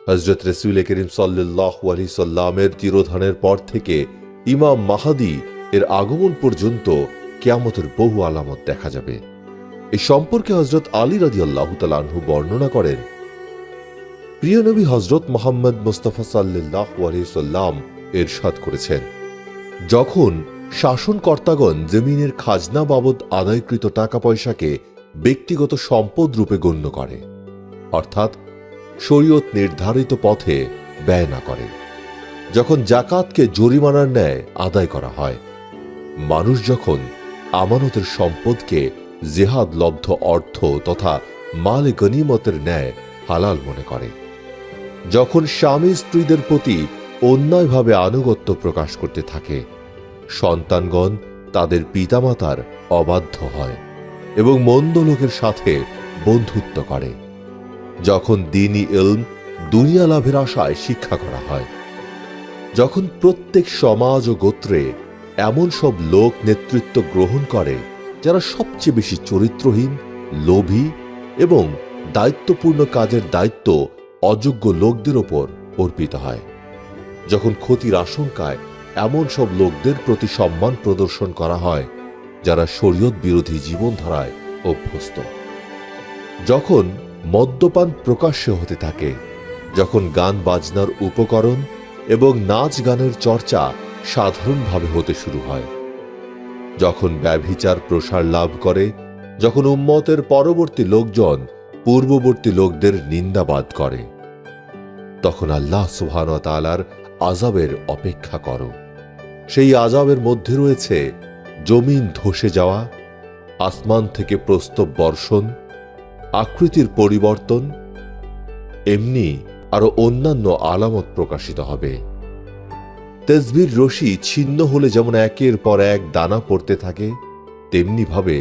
হযরত রাসূল করিম সাল্লাল্লাহু আলাইহি সাল্লামের তিরোধানের পর থেকে ইমাম মাহদী এর আগমন পর্যন্ত কিয়ামতের বহু আলামত দেখা যাবে। এই সম্পর্কে হযরত আলী রাদিয়াল্লাহু তাআলা আনহু বর্ণনা করেন, প্রিয় নবী হযরত মুহাম্মদ মুস্তাফা সাল্লাল্লাহু আলাইহি সাল্লাম ইরশাদ করেছেন, যখন শাসনকর্তাগণ জমিনের খাজনা বাবদ আদায়কৃত টাকা পয়সাকে ব্যক্তিগত সম্পদ রূপে গণ্য করে, অর্থাৎ শরীয়ত নির্ধারিত পথে ব্যয় না করে, যখন যাকাতকে জরিমানার ন্যায় আদায় করা হয়, মানুষ যখন আমানতের সম্পদকে জিহাদ লব্ধ অর্থ তথা মাল গনিমতের ন্যায় হালাল মনে করে, যখন স্বামী স্ত্রীদের প্রতি অন্যায়ভাবে আনুগত্য প্রকাশ করতে থাকে, সন্তানগণ তাদের পিতামাতার অবাধ্য হয় এবং মন্দ লোকের সাথে বন্ধুত্ব করে, যখন দ্বীনি ইলম দুনিয়া লাভের আশায় শিক্ষা করা হয়, যখন প্রত্যেক সমাজ ও গোত্রে এমন সব লোক নেতৃত্ব গ্রহণ করে যারা সবচেয়ে বেশি চরিত্রহীন, লোভী এবং দায়িত্বপূর্ণ কাজের দায়িত্ব অযোগ্য লোকদের ওপর অর্পিত হয়, যখন ক্ষতির আশঙ্কায় এমন সব লোকদের প্রতি সম্মান প্রদর্শন করা হয় যারা শরীয়ত বিরোধী জীবনধারায় অভ্যস্ত, যখন মদ্যপান প্রকাশ্যে হতে থাকে, যখন গান বাজনার উপকরণ এবং নাচ গানের চর্চা সাধারণভাবে হতে শুরু হয়, যখন ব্যভিচার প্রসার লাভ করে, যখন উম্মতের পরবর্তী লোকজন পূর্ববর্তী লোকদের নিন্দাবাদ করে, তখন আল্লাহ সুবহানাহু ওয়া তাআলার আযাবের অপেক্ষা করো। সেই আযাবের মধ্যে রয়েছে জমিন ধসে যাওয়া, আসমান থেকে প্রস্তব বর্ষণ, আকৃতির পরিবর্তন, এমনি আরো অন্যান্য আলামত প্রকাশিত হবে। তাসবির রশি ছিন্ন হলে যেমন একের পর এক দানা পড়তে থাকে, তেমনি ভাবে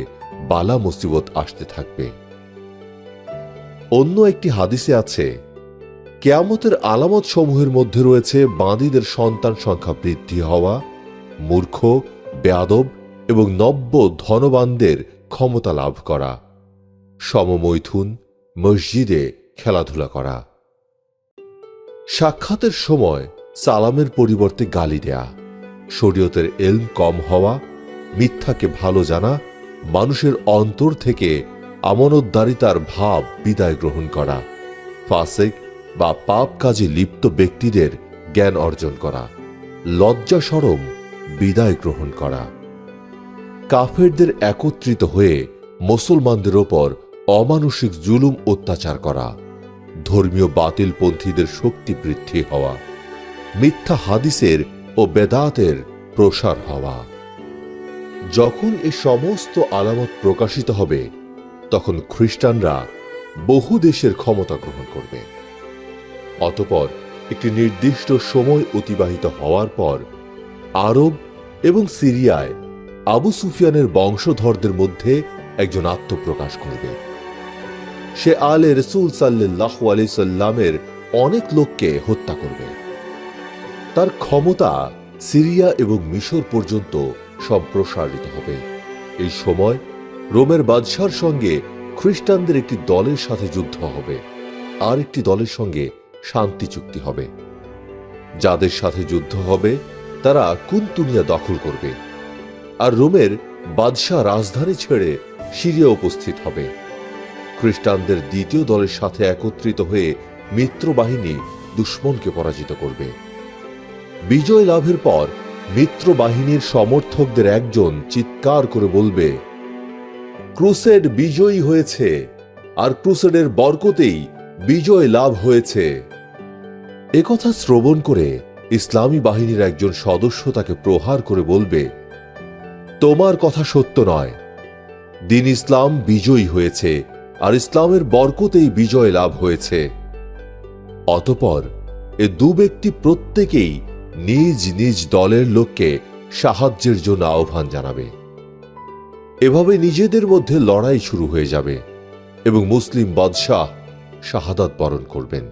বালা মুসিবত আসতে থাকবে। অন্য একটি হাদিসে আছে, কিয়ামতের আলামত সমূহের মধ্যে রয়েছে বাঁদীদের সন্তান সংখ্যা বৃদ্ধি হওয়া, মূর্খ, বেয়াদব এবং নব্য ধনবানদের ক্ষমতা লাভ করা, সমমৈথুন, মসজিদে খেলাধুলা করা, সাক্ষাতের সময় সালামের পরিবর্তে গালি দেয়া, শরীয়তের ইলম কম হওয়া, মিথ্যাকে ভালো জানা, মানুষের অন্তর থেকে আমানতদারিতার ভাব বিদায় গ্রহণ করা, ফাসিক বা পাপ কাজে লিপ্ত ব্যক্তিদের জ্ঞান অর্জন করা, লজ্জা শরম বিদায় গ্রহণ করা, কাফেরদের একত্রিত হয়ে মুসলমানদের ওপর অমানুষিক জুলুম অত্যাচার করা, ধর্মীয় বাতিলপন্থীদের শক্তি বৃদ্ধি হওয়া, মিথ্যা হাদিসের ও বেদাতের প্রসার হওয়া। যখন এ সমস্ত আলামত প্রকাশিত হবে, তখন খ্রিস্টানরা বহু দেশের ক্ষমতা গ্রহণ করবে। অতঃপর একটি নির্দিষ্ট সময় অতিবাহিত হওয়ার পর আরব এবং সিরিয়ায় আবু সুফিয়ানের বংশধরদের মধ্যে একজন আত্মপ্রকাশ করবে। সে আলে রাসূল সাল্লাল্লাহু আলাইহি সাল্লামের অনেক লোককে হত্যা করবে। তার ক্ষমতা সিরিয়া এবং মিশর পর্যন্ত সম্প্রসারিত হবে। এই সময় রোমের বাদশার সঙ্গে খ্রিস্টানদের একটি দলের সাথে যুদ্ধ হবে, আর একটি দলের সঙ্গে শান্তি চুক্তি হবে। যাদের সাথে যুদ্ধ হবে তারা কুনতুনিয়া দখল করবে, আর রোমের বাদশাহ রাজধানী ছেড়ে সিরিয়া উপস্থিত হবে। খ্রিস্টানদের দ্বিতীয় দলের সাথে একত্রিত হয়ে মিত্র বাহিনী দুশমনকে পরাজিত করবে। বিজয় লাভের পর মিত্র বাহিনীর সমর্থকদের একজন চিৎকার করে বলবে, ক্রুসেড বিজয়ী হয়েছে, আর ক্রুসেডের বরকতেই বিজয় লাভ হয়েছে। একথা শ্রবণ করে ইসলামী বাহিনীর একজন সদস্য তাকে প্রহার করে বলবে, তোমার কথা সত্য নয়, দ্বীন ইসলাম বিজয়ী হয়েছে, আর ইসলামের বরকতেই বিজয় লাভ হয়েছে। অতঃপর এ দু ব্যক্তি প্রত্যেকেই নিজ নিজ দলের লোককে সাহায্যের জন্য আহ্বান জানাবে। এভাবে নিজেদের মধ্যে লড়াই শুরু হয়ে যাবে এবং মুসলিম বাদশাহ শাহাদাত বরণ করবেন।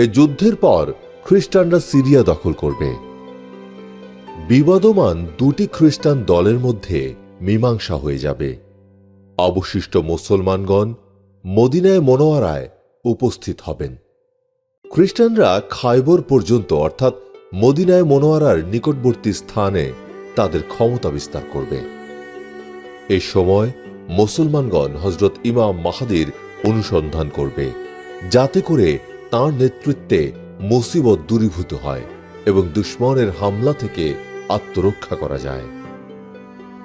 এ যুদ্ধের পর খ্রিস্টানরা সিরিয়া দখল করবে। বিবাদমান দুটি খ্রিস্টান দলের মধ্যে মীমাংসা হয়ে যাবে। অবশিষ্ট মুসলমানগণ মদিনায়ে মুনাওয়ারায় উপস্থিত হবেন। খ্রিস্টানরা খায়বর পর্যন্ত অর্থাৎ মদিনায় মনোয়ারার নিকটবর্তী স্থানে তাদের ক্ষমতা বিস্তার করবে। এ সময় মুসলমানগণ হযরত ইমাম মাহদীর অনুসন্ধান করবে, যাতে করে তাঁর নেতৃত্বে মুসিবত দূরীভূত হয় এবং দুশমনের হামলা থেকে আত্মরক্ষা করা যায়।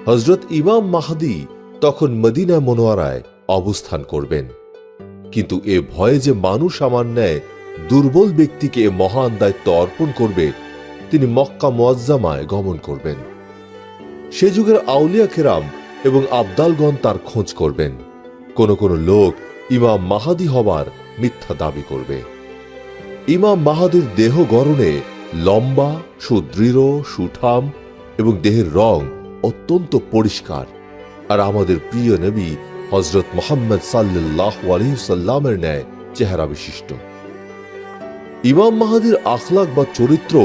হযরত ইমাম মাহদী তখন মদিনা মনোয়ারায় অবস্থান করবেন, কিন্তু এ ভয়ে যে মানুষ আমার ন্যায় দুর্বল ব্যক্তিকে এ মহান দায়িত্ব অর্পণ করবে, তিনি মক্কা মুআজ্জামায় গমন করবেন। সে যুগের আউলিয়া কেরাম এবং আবদালগণ তার খোঁজ করবেন। কোন কোন লোক ইমাম মাহাদি হবার মিথ্যা দাবি করবে। ইমাম মাহাদির দেহ গড়নে লম্বা, সুদৃঢ়, সুঠাম এবং দেহের রং অত্যন্ত পরিষ্কার, আর আমাদের প্রিয় নবী হযরত মুহাম্মদ সাল্লাল্লাহু আলাইহি সাল্লামের ন্যায় চেহারা বিশিষ্ট। ইমাম মাহাদির আখলাক বা চরিত্র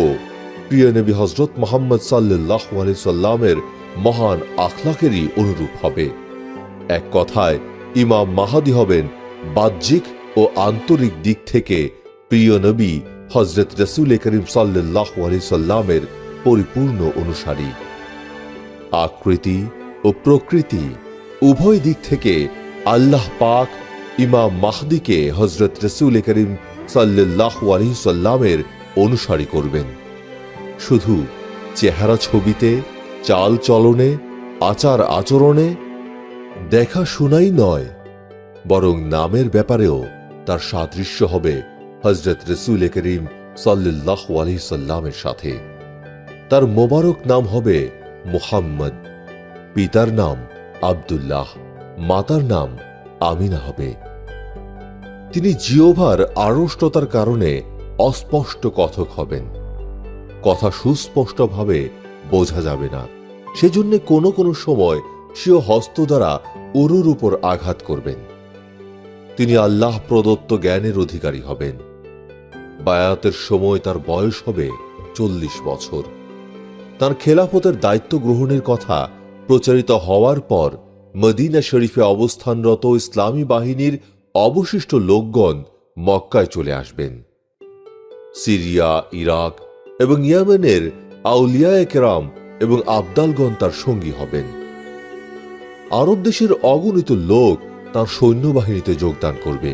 প্রিয় নবী হযরত মুহাম্মদ সাল্লাল্লাহু আলাইহি সাল্লামের মহান আখলাকেরই অনুরূপ হবে। এক কথায় ইমাম মাহাদি হবেন বাহ্যিক ও আন্তরিক দিক থেকে প্রিয় নবী হযরত রাসূল করিম সাল্লাল্লাহু আলাইহি সাল্লামের পরিপূর্ণ অনুসারী। আকৃতি ও প্রকৃতি উভয় দিক থেকে আল্লাহ পাক ইমাম মাহদিকে হযরত রাসূল করিম সাল্লাল্লাহু আলাইহি সাল্লামের অনুসারী করবেন। শুধু চেহারা ছবিতে, চাল চলনে, আচার আচরণে, দেখা শোনাই নয়, বরং নামের ব্যাপারেও তার সাদৃশ্য হবে হযরত রাসূল করিম সাল্লাল্লাহু আলাইহি সাল্লামের সাথে। তার মোবারক নাম হবে মুহাম্মদ, পিতার নাম আব্দুল্লাহ, মাতার নাম আমিনা হবে। তিনি জিহ্বার আড়ষ্টতার কারণে অস্পষ্ট কথক হবেন। কথা সুস্পষ্টভাবে বোঝা যাবে না, সেজন্য কোনো কোনো সময় স্বীয় হস্ত দ্বারা উরুর উপর আঘাত করবেন। তিনি আল্লাহ প্রদত্ত জ্ঞানের অধিকারী হবেন। বায়াতের সময় তার বয়স হবে 40 বছর। তার খেলাফতের দায়িত্ব গ্রহণের কথা প্রচারিত হওয়ার পর মদিনা শরীফে অবস্থানরত ইসলামী বাহিনীর অবশিষ্ট লোকগণ মক্কায় চলে আসবেন। সিরিয়া, ইরাক এবং ইয়েমেনের আউলিয়ায়ে কেরাম এবং আবদালগণ তার সঙ্গী হবেন। আরব দেশের অগণিত লোক তার সৈন্যবাহিনীতে যোগদান করবে।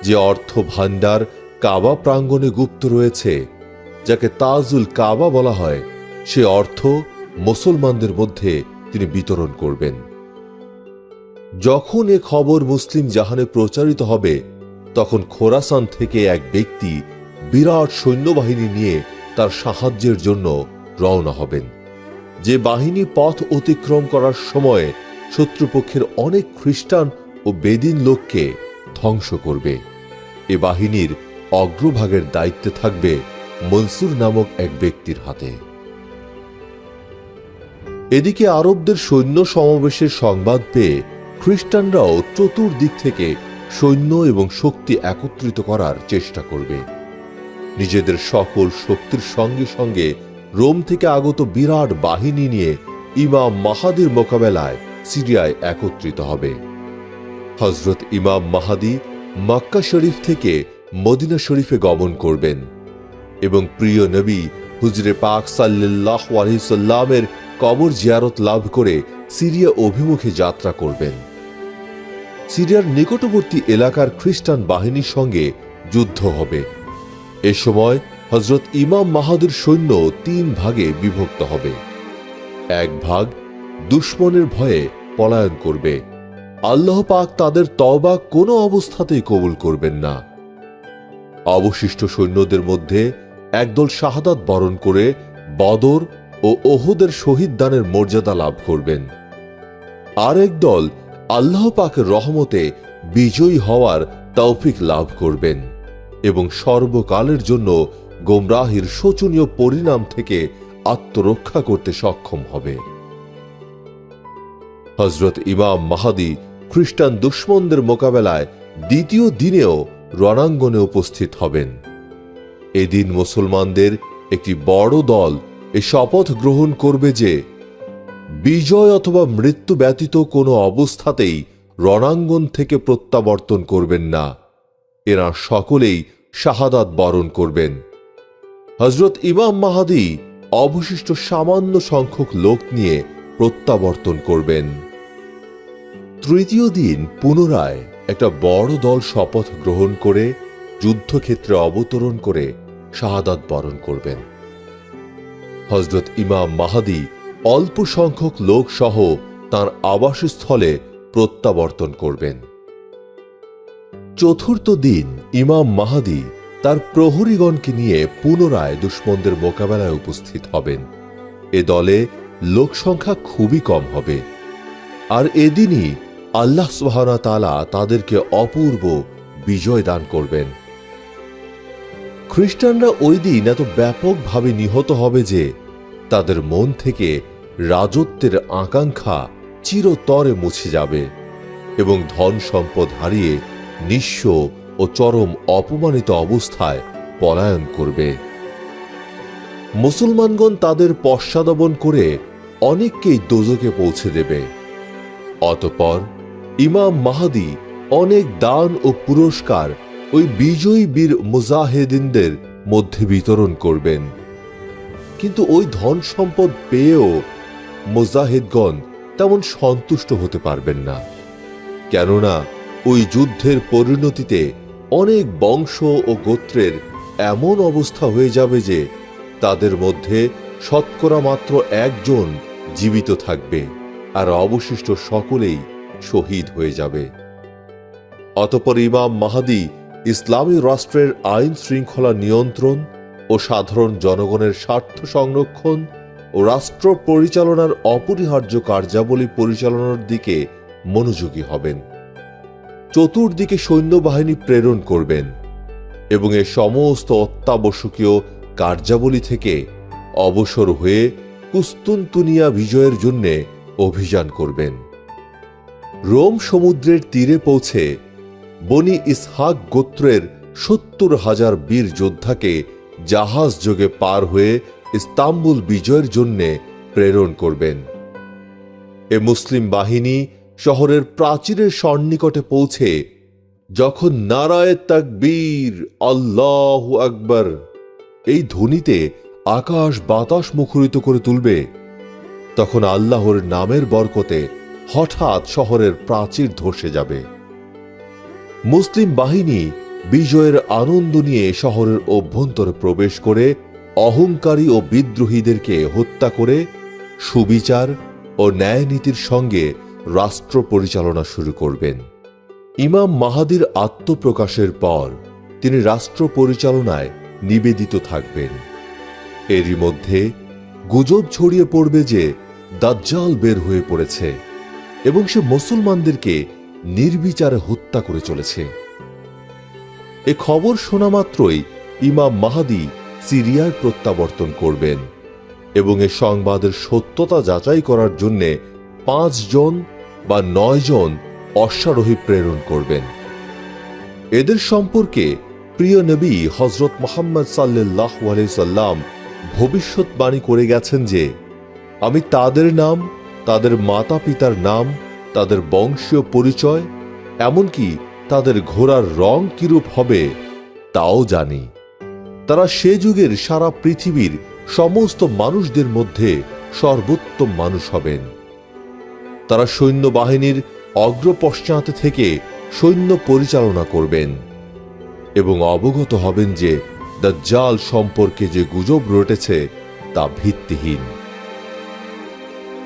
যে অর্থ ভাণ্ডার কাবা প্রাঙ্গণে গুপ্ত রয়েছে, যাকে তাজুল কাবা বলা হয়, সে অর্থ মুসলমানদের মধ্যে তিনি বিতরণ করবেন। যখন এ খবর মুসলিম জাহানে প্রচারিত হবে, তখন খোরাসান থেকে এক ব্যক্তি বিরাট সৈন্যবাহিনী নিয়ে তার সাহায্যের জন্য রওনা হবেন, যে বাহিনী পথ অতিক্রম করার সময় শত্রুপক্ষের অনেক খ্রিস্টান ও বেদিন লোককে ধ্বংস করবে। এ বাহিনীর অগ্রভাগের দায়িত্বে থাকবে মনসুর নামক এক ব্যক্তির হাতে। এদিকে আরবদের সৈন্য সমাবেশের সংবাদ পেয়ে খ্রিস্টানরাও চতুর্দিক থেকে সৈন্য এবং শক্তি একত্রিত করার চেষ্টা করবে। নিজেদের সকল শক্তির সঙ্গে সঙ্গে রোম থেকে আগত বিরাট বাহিনী নিয়ে ইমাম মাহাদির মোকাবেলায় সিরিয়ায় একত্রিত হবে। হযরত ইমাম মাহাদি মক্কা শরীফ থেকে মদিনা শরীফে গমন করবেন এবং প্রিয় নবী হুজরে পাক সাল্লাল্লাহু আলাইহি সাল্লামের কবর জিয়ারত লাভ করে সিরিয়া অভিমুখে যাত্রা করবেন। সিরিয়ার নিকটবর্তী এলাকার খ্রিস্টান বাহিনীর সঙ্গে যুদ্ধ হবে। এ সময় হযরত ইমাম মাহাদির সৈন্য 3 ভাগে বিভক্ত হবে। এক ভাগ দুশমনের ভয়ে পলায়ন করবে। আল্লাহ পাক তাদের তওবা কোনো অবস্থাতেই কবুল করবেন না। অবশিষ্ট সৈন্যদের মধ্যে একদল শাহাদাত বরণ করে বদর ও ওহুদের শহীদ দানের মর্যাদা লাভ করবেন। আর এক দল আল্লাহ পাকের রহমতে বিজয়ী হওয়ার তৌফিক লাভ করবেন এবং সর্বকালের জন্য গোমরাহির শোচনীয় পরিণাম থেকে আত্মরক্ষা করতে সক্ষম হবে। হযরত ইমাম মাহাদি খ্রিস্টান দুশমনদের মোকাবেলায় দ্বিতীয় দিনেও রণাঙ্গনে উপস্থিত হবেন। এদিন মুসলমানদের একটি বড় দল এ শপথ গ্রহণ করবে যে বিজয় অথবা মৃত্যু ব্যতীত কোনো অবস্থাতেই রণাঙ্গন থেকে প্রত্যাবর্তন করবেন না। এরা সকলেই শাহাদাত বরণ করবেন। হযরত ইমাম মাহদী অবশিষ্ট সামান্য সংখ্যক লোক নিয়ে প্রত্যাবর্তন করবেন। তৃতীয় দিন পুনরায় একটা বড় দল শপথ গ্রহণ করে যুদ্ধক্ষেত্রে অবতরণ করে শাহাদাত বরণ করবেন। হযরত ইমাম মাহদী অল্প সংখ্যক লোক সহ তাঁর আবাসস্থলে প্রত্যাবর্তন করবেন। চতুর্থ দিন ইমাম মাহদী তার প্রহরীগণকে নিয়ে পুনরায় দুশমনদের মোকাবেলায় উপস্থিত হবেন। এ দলে লোক সংখ্যা খুবই কম হবে, আর এদিনই আল্লাহ সুবহানাহু ওয়া তাআলা তাদেরকে অপূর্ব বিজয় দান করবেন। খ্রিস্টানরা ওই দিন এত ব্যাপকভাবে নিহত হবে যে তাদের মন থেকে রাজত্বের আকাঙ্ক্ষা চিরতরে মুছে যাবে এবং ধন সম্পদ হারিয়ে নিঃস্ব ও চরম অপমানিত অবস্থায় পলায়ন করবে। মুসলমানগণ তাদের পশ্চাদপন করে অনেককেই দোজখে পৌঁছে দেবে। অতঃপর ইমাম মাহদী অনেক দান ও পুরস্কার ওই বিজয়ী বীর মুজাহিদিনদের মধ্যে বিতরণ করবেন। কিন্তু ওই ধন সম্পদ পেয়েও মুজাহিদগণ তেমন সন্তুষ্ট হতে পারবেন না, কেননা ওই যুদ্ধের পরিণতিতে অনেক বংশ ও গোত্রের এমন অবস্থা হয়ে যাবে যে তাদের মধ্যে শতকরা মাত্র একজন জীবিত থাকবে, আর অবশিষ্ট সকলেই শহীদ হয়ে যাবে। অতঃপর ইমাম মাহদী ইসলামী রাষ্ট্রের আইন শৃঙ্খলা নিয়ন্ত্রণ ও সাধারণ জনগণের স্বার্থ সংরক্ষণ ও রাষ্ট্র পরিচালনার অপরিহার্য কার্যাবলী পরিচালনার দিকে মনোযোগী হবেন। চতুর্দিকে সৈন্যবাহিনী প্রেরণ করবেন এবং এ সমস্ত অত্যাবশ্যকীয় কার্যাবলী থেকে অবসর হয়ে কুস্তুনতুনিয়া বিজয়ের জন্য অভিযান করবেন। রোম সমুদ্রের তীরে পৌঁছে বনি ইসহাক গোত্রের ৭০,০০০ বীর যোদ্ধাকে জাহাজ যোগে পার হয়ে ইস্তাম্বুল বিজয়ের জন্য প্রেরণ করবেন। এ মুসলিম বাহিনী শহরের প্রাচীরের সন্নিকটে পৌঁছে যখন নারায়ে তাকবীর আল্লাহু আকবার এই ধ্বনিতে আকাশ বাতাস মুখরিত করে তুলবে, তখন আল্লাহর নামের বরকতে হঠাৎ শহরের প্রাচীর ধসে যাবে। মুসলিম বাহিনী বিজয়ের আনন্দ নিয়ে শহরের অভ্যন্তরে প্রবেশ করে অহংকারী ও বিদ্রোহীদেরকে হত্যা করে সুবিচার ও ন্যায় নীতির সঙ্গে রাষ্ট্র পরিচালনা শুরু করবেন। ইমাম মাহদীর আত্মপ্রকাশের পর তিনি রাষ্ট্র পরিচালনায় নিবেদিত থাকবেন। এরই মধ্যে গুজব ছড়িয়ে পড়বে যে দাজ্জাল বের হয়ে পড়েছে এবং সে মুসলমানদেরকে নির্বিচারে হত্যা করে চলেছে। এ খবর শোনা মাত্রই ইমাম মাহদী সিরিয়ায় প্রত্যাবর্তন করবেন এবং এ সংবাদের সত্যতা যাচাই করার জন্য ৫ জন বা ৯ জন অশ্বারোহী প্রেরণ করবেন। এদের সম্পর্কে প্রিয় নবী হযরত মুহাম্মদ সাল্লাল্লাহু আলাইহি সাল্লাম ভবিষ্যৎবাণী করে গেছেন যে আমি তাদের নাম, তাদের মাতা পিতার নাম, তাদের বংশীয় পরিচয়, এমনকি তাদের ঘোড়ার রং কিরূপ হবে তাও জানি। তারা সে যুগের সারা পৃথিবীর সমস্ত মানুষদের মধ্যে সর্বোত্তম মানুষ হবেন। তারা সৈন্যবাহিনীর অগ্রপশ্চাতে থেকে সৈন্য পরিচালনা করবেন এবং অবগত হবেন যে দাজ্জাল সম্পর্কে যে গুজব রটেছে তা ভিত্তিহীন।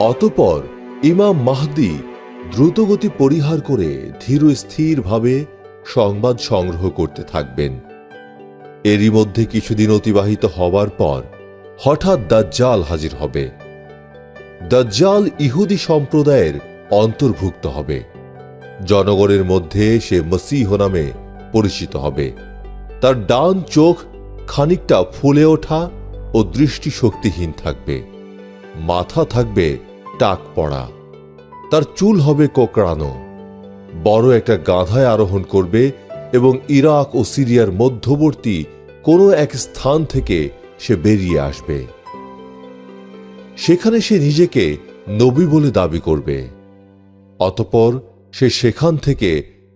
অতঃপর ইমাম মাহদী দ্রুতগতি পরিহার করে ধীর স্থিরভাবে সংবাদ সংগ্রহ করতে থাকবেন। এরই মধ্যে কিছুদিন অতিবাহিত হবার পর হঠাৎ দাজ্জাল হাজির হবে। দাজ্জাল ইহুদি সম্প্রদায়ের অন্তর্ভুক্ত হবে। জনগণের মধ্যে সে মসীহ নামে পরিচিত হবে। তার ডান চোখ খানিকটা ফুলে ওঠা ও দৃষ্টিশক্তিহীন থাকবে। মাথা থাকবে টাক পড়া। তার চুল হবে কোঁকড়ানো। বড় একটা গাধায় আরোহণ করবে এবং ইরাক ও সিরিয়ার মধ্যবর্তী কোনো এক স্থান থেকে সে বেরিয়ে আসবে। সেখানে সে নিজেকে নবী বলে দাবি করবে। অতঃপর সে সেখান থেকে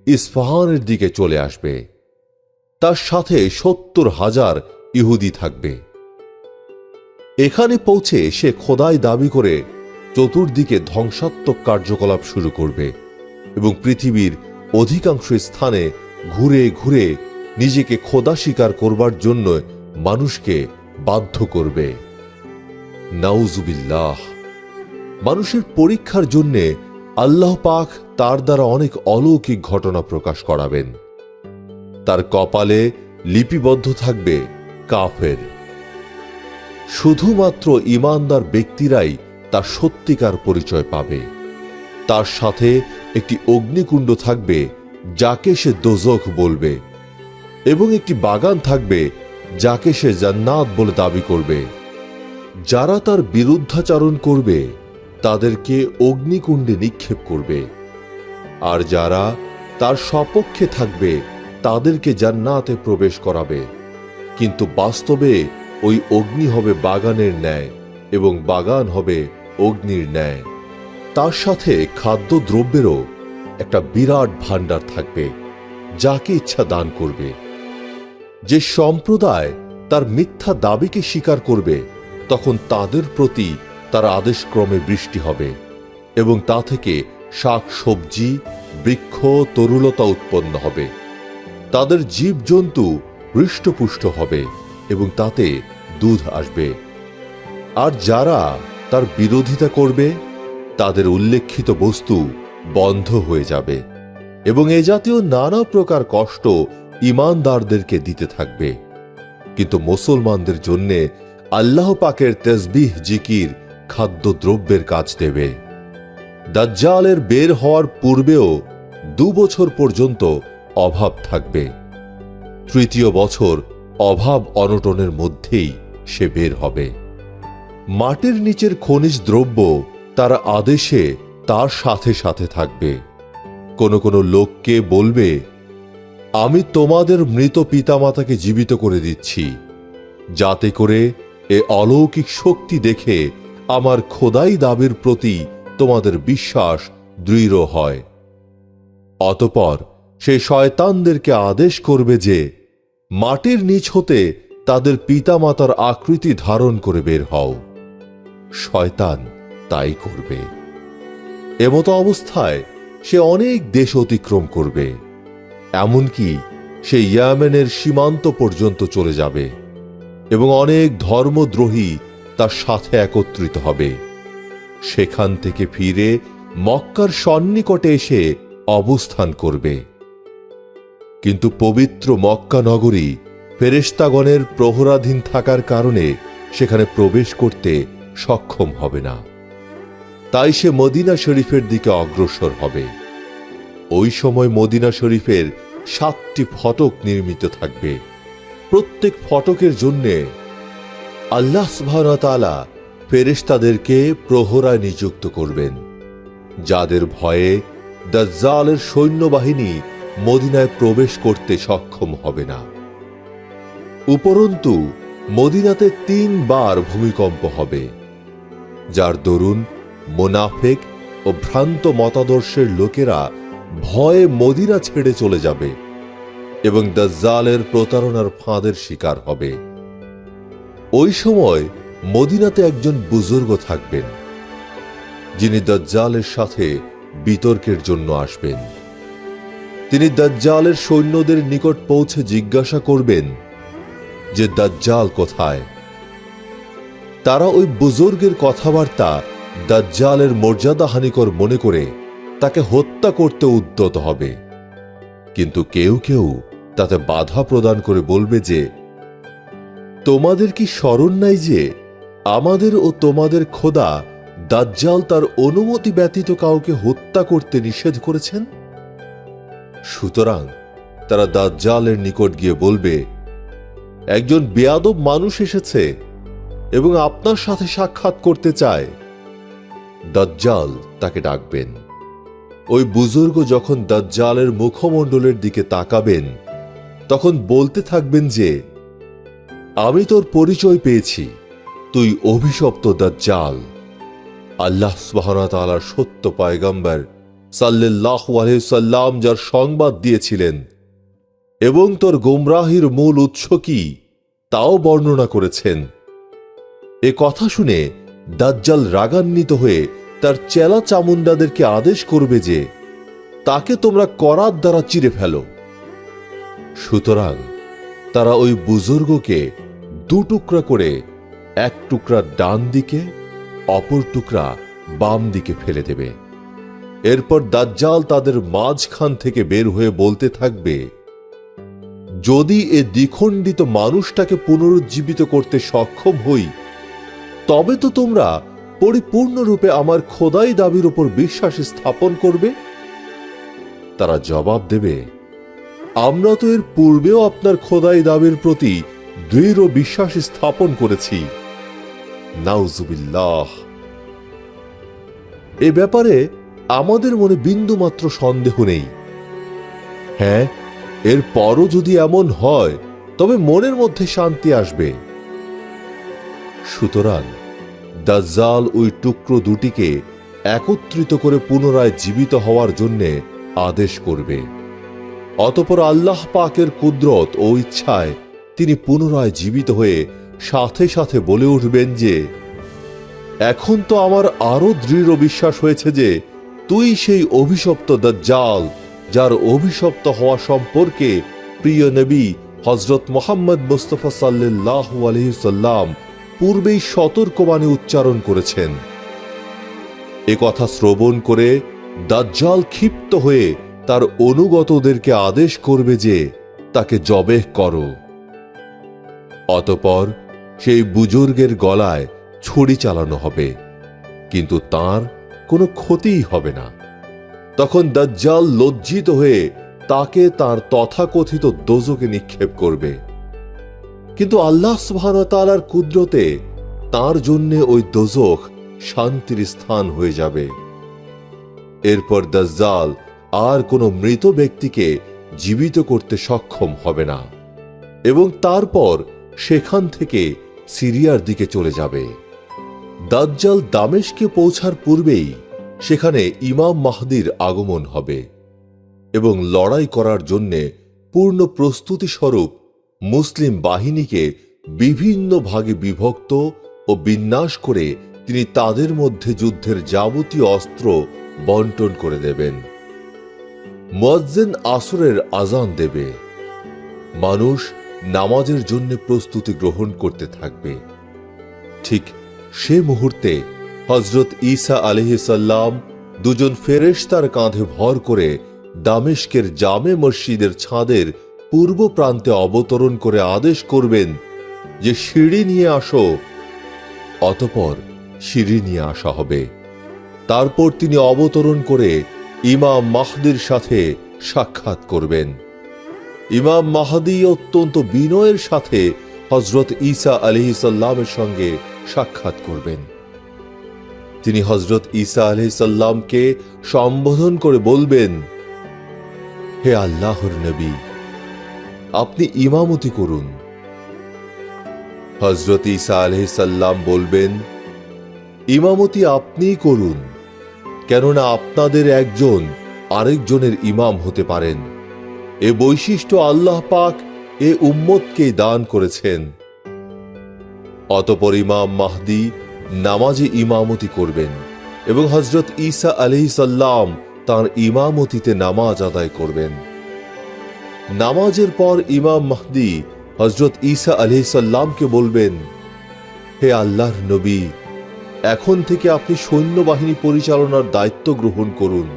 ইস্পাহানের দিকে চলে আসবে। তার সাথে 70,000 ইহুদি থাকবে। এখানে পৌঁছে সে খোদাই দাবি করে চতুর্দিকে ধ্বংসাত্মক কার্যকলাপ শুরু করবে এবং পৃথিবীর অধিকাংশ স্থানে ঘুরে ঘুরে নিজেকে খোদা স্বীকার করবার জন্য মানুষকে বাধ্য করবে। নাউজুবিল্লাহ। মানুষের পরীক্ষার জন্যে আল্লাহ পাক তার দ্বারা অনেক অলৌকিক ঘটনা প্রকাশ করাবেন। তার কপালে লিপিবদ্ধ থাকবে কাফের। শুধুমাত্র ঈমানদার ব্যক্তিরাই তার সত্যিকার পরিচয় পাবে। তার সাথে একটি অগ্নিকুণ্ড থাকবে যাকে সে দোজখ বলবে, এবং একটি বাগান থাকবে যাকে সে জান্নাত বলে দাবি করবে। যারা তার বিরুদ্ধাচরণ করবে তাদেরকে অগ্নিকুণ্ডে নিক্ষেপ করবে, আর যারা তার সপক্ষে থাকবে তাদেরকে জান্নাতে প্রবেশ করাবে। কিন্তু বাস্তবে ওই অগ্নি হবে বাগানের ন্যায় এবং বাগান হবে অগ্নির ন্যায়। তার সাথে খাদ্যদ্রব্যেরও একটা বিরাট ভাণ্ডার থাকবে, যাকে ইচ্ছা দান করবে। যে সম্প্রদায় তার মিথ্যা দাবিকে স্বীকার করবে তখন তাদের প্রতি তার আদেশক্রমে বৃষ্টি হবে এবং তা থেকে শাক সবজি, বৃক্ষ, তরুলতা উৎপন্ন হবে। তাদের জীবজন্তু হৃষ্টপুষ্ট হবে এবং তাতে দুধ আসবে। আর যারা তার বিরোধিতা করবে তাদের উল্লেখিত বস্তু বন্ধ হয়ে যাবে এবং এ জাতীয় নানা প্রকার কষ্ট ঈমানদারদেরকে দিতে থাকবে। কিন্তু মুসলমানদের জন্যে আল্লাহ পাকের তাসবিহ জিকির খাদ্যদ্রব্যের কাজ দেবে। দাজ্জালের বের হওয়ার পূর্বেও 2 বছর পর্যন্ত অভাব থাকবে। 3য় বছর অভাব অনটনের মধ্যেই সে বের হবে। মাটির নিচের খনিজ দ্রব্য তার আদেশে তার সাথে সাথে থাকবে। কোন কোন লোককে বলবে, আমি তোমাদের মৃত পিতামাতাকে জীবিত করে দিচ্ছি, যাতে করে এ অলৌকিক শক্তি দেখে আমার খোদাই দাবির প্রতি তোমাদের বিশ্বাস দৃঢ় হয়। অতঃপর সে শয়তানদেরকে আদেশ করবে যে মাটির নিচ হতে তাদের পিতামাতার আকৃতি ধারণ করে বের হও। শয়তান তাই করবে। এমতো অবস্থায় সে অনেক দেশ অতিক্রম করবে, এমনকি সে ইয়েমেনের সীমান্ত পর্যন্ত চলে যাবে এবং অনেক ধর্মদ্রোহী তার সাথে একত্রিত হবে। সেখান থেকে ফিরে মক্কার সন্নিকটে এসে অবস্থান করবে। কিন্তু পবিত্র মক্কা নগরী ফেরেশতাগণের প্রহরাধীন থাকার কারণে সেখানে প্রবেশ করতে সক্ষম হবে না। তাই সে মদিনা শরীফের দিকে অগ্রসর হবে। ওই সময় মদিনা শরীফের 7টি ফটক নির্মিত থাকবে। প্রত্যেক ফটকের জন্যে আল্লাহ সুবহানাহু ওয়া তাআলা ফেরেশতাদেরকে প্রহরায় নিযুক্ত করবেন, যাদের ভয়ে দাজ্জালের সৈন্যবাহিনী মদিনায় প্রবেশ করতে সক্ষম হবে না। উপরন্তু মদিনাতে 3 বার ভূমিকম্প হবে, যার দরুন মুনাফিক ও ভ্রান্ত মতাদর্শের লোকেরা ভয়ে মদিনা ছেড়ে চলে যাবে এবং দাজ্জালের প্রতারণার ফাঁদের শিকার হবে। ওই সময় মদিনাতে একজন বুজুর্গ থাকবেন, যিনি দাজ্জালের সাথে বিতর্কের জন্য আসবেন। তিনি দাজ্জালের সৈন্যদের নিকট পৌঁছে জিজ্ঞাসা করবেন যে দাজ্জাল কোথায়। তারা ওই বুজুর্গের কথাবার্তা দাজ্জালের মর্যাদাহানিকর মনে করে তাকে হত্যা করতে উদ্যত হবে। কিন্তু কেউ কেউ তাতে বাধা প্রদান করে বলবে যে, তোমাদের কি স্মরণ নাই যে আমাদের ও তোমাদের খোদা দাজ্জাল তার অনুমতি ব্যতীত কাউকে হত্যা করতে নিষেধ করেছেন? সুতরাং তারা দাজ্জালের নিকট গিয়ে বলবে, একজন বেয়াদব মানুষ এসেছে এবং আপনার সাথে সাক্ষাৎ করতে চায়। দাজ্জাল তাকে ডাকবেন। ওই বুজুর্গ যখন দাজ্জালের মুখমণ্ডলের দিকে তাকাবেন তখন বলতে থাকবেন যে, আমি তোর পরিচয় পেয়েছি, তুই অভিশপ্ত দাজ্জাল। আল্লাহ সুবহানাহু ওয়া তাআলার সত্য পয়গম্বর সাল্লাল্লাহু আলাইহি ওয়াসাল্লাম যার সংবাদ দিয়েছিলেন, এবং তোর গোমরাহির মূল উৎস কি তাও বর্ণনা করেছেন। এ কথা শুনে দাজ্জাল রাগান্বিত হয়ে তার চেলা চামুন্ডাদেরকে আদেশ করবে যে তাকে তোমরা করাত দ্বারা চিরে ফেলো। সুতরাং তারা ওই বুজুর্গকে দু টুকরা করে, এক টুকরা ডান দিকে, অপর টুকরা বাম দিকে ফেলে দেবে। এরপর দাজ্জাল তাদের মাঝখান থেকে বের হয়ে বলতে থাকবে, যদি এ দ্বিখণ্ডিত মানুষটাকে পুনরুজ্জীবিত করতে সক্ষম হই, তবে তো তোমরা পরিপূর্ণরূপে আমার খোদাই দাবির উপর বিশ্বাস স্থাপন করবে। তারা জবাব দেবে, আমরা তো এর পূর্বেও আপনার খোদাই দাবির প্রতি দৃঢ় বিশ্বাস স্থাপন করেছি। নাউজুবিল্লাহ। এ ব্যাপারে আমাদের মনে বিন্দুমাত্র সন্দেহ নেই। হ্যাঁ, এর পরও যদি এমন হয় তবে মনের মধ্যে শান্তি আসবে। সুতরাং দাজ্জাল ওই টুকরো দুটিকে একত্রিত করে পুনরায় জীবিত হওয়ার জন্য আদেশ করবে। অতঃপর আল্লাহ পাকের কুদরত ও ইচ্ছায় তিনি পুনরায় জীবিত হয়ে সাথে সাথে বলে উঠবেন যে, এখন তো আমার আরো দৃঢ় বিশ্বাস হয়েছে যে তুই সেই অভিশপ্ত দাজ্জাল, যার অভিশপ্ত হওয়া সম্পর্কে প্রিয় নবী হযরত মুহাম্মদ মুস্তাফা সাল্লাল্লাহু আলাইহি সাল্লাম পূর্বেই সতর্কবাণী উচ্চারণ করেছেন। এ কথা শ্রবণ করে দাজ্জাল ক্ষিপ্ত হয়ে তার অনুগতদেরকে আদেশ করবে যে তাকে জবেহ করো। অতঃপর সেই বুজুর্গের গলায় ছুরি চালানো হবে, কিন্তু তার কোনো ক্ষতিই হবে না। তখন দাজ্জাল লজ্জিত হয়ে তাকে তার তথাকথিত দোজখে নিক্ষেপ করবে, কিন্তু আল্লাহ সুবহানাহু ওয়া তাআলার কুদরতে তার জন্য ওই দোজখ শান্তির স্থান হয়ে যাবে। এরপর দাজ্জাল আর কোনো মৃত ব্যক্তিকে জীবিত করতে সক্ষম হবে না এবং তারপর সেখান থেকে সিরিয়ার দিকে চলে যাবে। দাজ্জাল দামেস্কে পৌঁছার পূর্বেই সেখানে ইমাম মাহদির আগমন হবে এবং লড়াই করার জন্য পূর্ণ প্রস্তুতি স্বরূপ মুসলিম বাহিনীকে বিভিন্ন ভাগে বিভক্ত ও বিন্যাস করে তিনি তাদের মধ্যে যুদ্ধের যাবতীয় অস্ত্র বন্টন করে দেবেন। মুয়াজ্জিন আসরের আজান দেবে, মানুষ নামাজের জন্য প্রস্তুতি গ্রহণ করতে থাকবে। ঠিক সে মুহূর্তে হযরত ঈসা আলাইহিস সালাম দুজন ফেরেশতার কাঁধে ভর করে দামেস্কের জামে মসজিদের ছাদের পূর্ব প্রান্তে অবতরণ করে আদেশ করবেন যে সিঁড়ি নিয়ে আসো। অতঃপর সিঁড়ি নিয়ে আসা হবে। তারপর তিনি অবতরণ করে ইমাম মাহদির সাথে সাক্ষাৎ করবেন। ইমাম মাহদি অত্যন্ত বিনয়ের সাথে হযরত ঈসা আলাইহিস সালামের সঙ্গে সাক্ষাৎ করবেন। তিনি হযরত ঈসা আলাইহিস সালামকে সম্বোধন করে বলবেন, হে আল্লাহর নবী, আপনি ইমামতি করুন। হযরত ঈসা আলাইহিস সালাম বলবেন, ইমামতি আপনিই করুন, কেননা আপনাদের একজন আরেকজনের ইমাম হতে পারেন। এ বৈশিষ্ট্য আল্লাহ পাক এ উম্মতকে দান করেছেন। অতঃপর ইমাম মাহদি নামাজে ইমামতি করবেন এবং হযরত ঈসা আলাইহিস সালাম তাঁর ইমামতিতে নামাজ আদায় করবেন। নামাজের পর ইমাম মাহদি হযরত ঈসা আলাইহিস সালামকে বলবেন, হে আল্লাহর নবী, এখন থেকে আপনি সৈন্যবাহিনী পরিচালনার দায়িত্ব গ্রহণ করুন।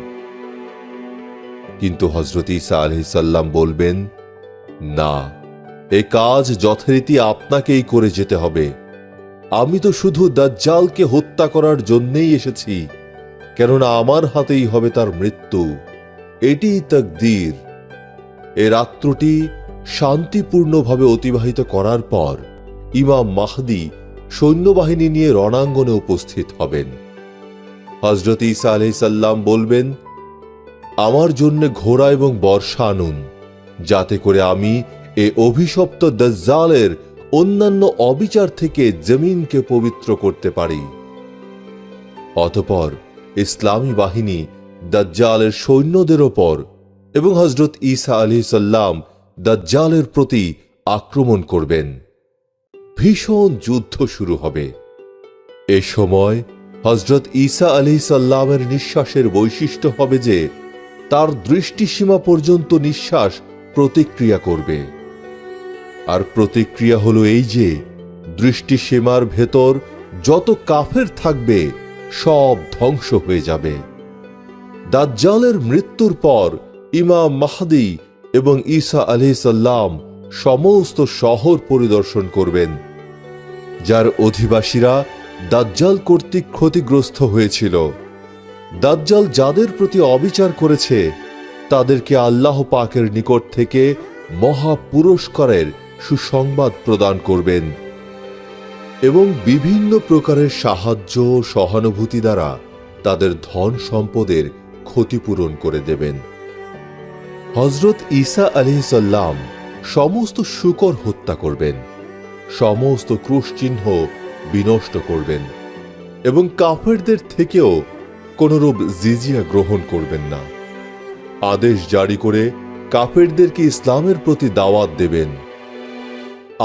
কিন্তু হযরত ঈসা আলাইহিস সালাম বলবেন, না, এ কাজ যথারীতি আপনাকেই করে যেতে হবে। আমি তো শুধু দাজ্জালকে হত্যা করার জন্যই এসেছি, কেননা আমার হাতেই হবে তার মৃত্যু। এটিই তাকদীর। এ রাত্রটি শান্তিপূর্ণভাবে অতিবাহিত করার পর ইমাম মাহদি সৈন্যবাহিনী নিয়ে রণাঙ্গনে উপস্থিত হবেন। হযরত ঈসা আলাইহিস সালাম বলবেন, আমার জন্য ঘোড়া এবং বর্ষা আনুন, যাতে করে আমি এ অভিশপ্ত দাজ্জালের অন্যান্য অবিচার থেকে জমিনকে পবিত্র করতে পারি। অতঃপর ইসলামী বাহিনী দাজ্জালের সৈন্যদের ওপর এবং হযরত ঈসা আলাইহিস সালাম দাজ্জালের প্রতি আক্রমণ করবেন। ভীষণ যুদ্ধ শুরু হবে। এ সময় হযরত ঈসা আলাইহিস সালামের নিঃশ্বাসের বৈশিষ্ট্য হবে যে তার দৃষ্টিসীমা পর্যন্ত নিঃশ্বাস প্রতিক্রিয়া করবে। আর প্রতিক্রিয়া হলো এই যে দৃষ্টিসীমার ভেতর যত কাফের থাকবে সব ধ্বংস হয়ে যাবে। দাজ্জালের মৃত্যুর পর ইমাম মাহদী এবং ঈসা আলাইহিস সালাম সমস্ত শহর পরিদর্শন করবেন, যার অধিবাসীরা দাজ্জাল কর্তৃক ক্ষতিগ্রস্ত হয়েছিল। দাজ্জাল যাদের প্রতি অবিচার করেছে তাদেরকে আল্লাহ পাকের নিকট থেকে মহা পুরস্কারের সুসংবাদ প্রদান করবেন এবং বিভিন্ন প্রকারের সাহায্য ও সহানুভূতি দ্বারা তাদের ধন সম্পদের ক্ষতিপূরণ করে দেবেন। হযরত ঈসা আলাইহিস সালাম সমস্ত শূকর হত্যা করবেন, সমস্ত ক্রুশচিহ্ন বিনষ্ট করবেন এবং কাফেরদের থেকেও কোনরূপ জিজিয়া গ্রহণ করবেন না। আদেশ জারি করে কাফেরদেরকে ইসলামের প্রতি দাওয়াত দেবেন।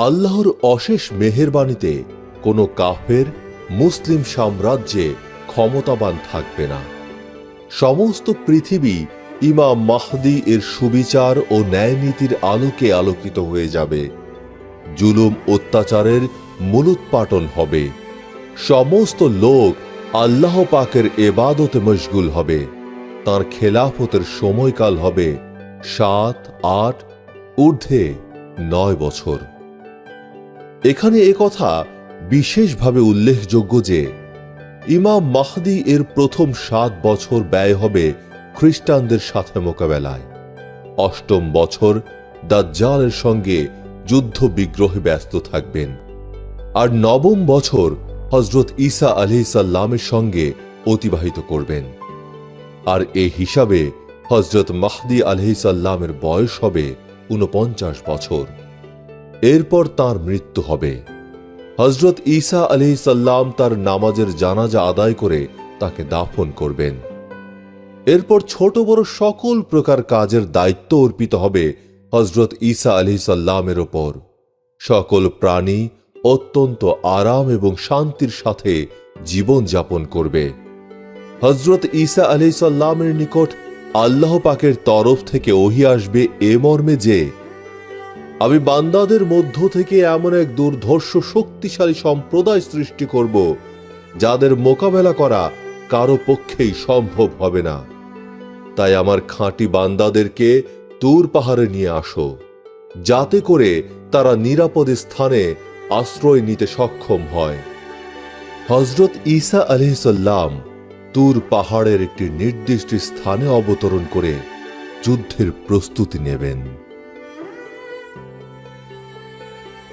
আল্লাহর অশেষ মেহেরবানিতে কোনো কাফের মুসলিম সাম্রাজ্যে ক্ষমতাবান থাকবে না। সমস্ত পৃথিবী ইমাম মাহদী এর সুবিচার ও ন্যায়নীতির আলোকে আলোকিত হয়ে যাবে। জুলুম অত্যাচারের মূলোৎপাটন হবে। সমস্ত লোক আল্লাহ পাকের ইবাদতে মশগুল হবে। তার খেলাফতের সময়কাল হবে 7, 8, ঊর্ধ্বে 9 বছর। এখানে একথা বিশেষভাবে উল্লেখযোগ্য যে ইমাম মাহদী এর প্রথম 7 বছর ব্যয় হবে খ্রিস্টানদের সাথে মোকাবেলায়। 8ম বছর দাজ্জালের সঙ্গে যুদ্ধ বিগ্রহে ব্যস্ত থাকবেন, আর 9ম বছর হযরত ঈসা আলাইহিস সালামের সঙ্গে অতিবাহিত করবেন। আর এ হিসাবে হযরত মাহদী আলাইহিস সালামের বয়স হবে 49 বছর। এরপর তার মৃত্যু হবে। হযরত ঈসা আলাইহিস সালাম তার নামাজের জানাজা আদায় করে তাকে দাফন করবেন। এরপর ছোট বড় সকল প্রকার কাজের দায়িত্ব অর্পিত হবে হযরত ঈসা আলাইহিস সালামের ওপর। সকল প্রাণী অত্যন্ত আরাম এবং শান্তির সাথে জীবন যাপন করবে। হযরত ঈসা আলাইহিস সালামের নিকট আল্লাহ পাকের তরফ থেকে ওহী আসবে এ মর্মে যে, আমি বান্দাদের মধ্য থেকে এমন এক দুর্ধর্ষ শক্তিশালী সম্প্রদায় সৃষ্টি করব যাদের মোকাবেলা করা কারো পক্ষেই সম্ভব হবে না। তাই আমার খাঁটি বান্দাদেরকে তুর পাহাড়ে নিয়ে আসো, যাতে করে তারা নিরাপদ স্থানে আশ্রয় নিতে সক্ষম হয়। হযরত ঈসা আলাইহিস সালাম তুর পাহাড়ের একটি নির্দিষ্ট স্থানে অবতরণ করে যুদ্ধের প্রস্তুতি নেবেন।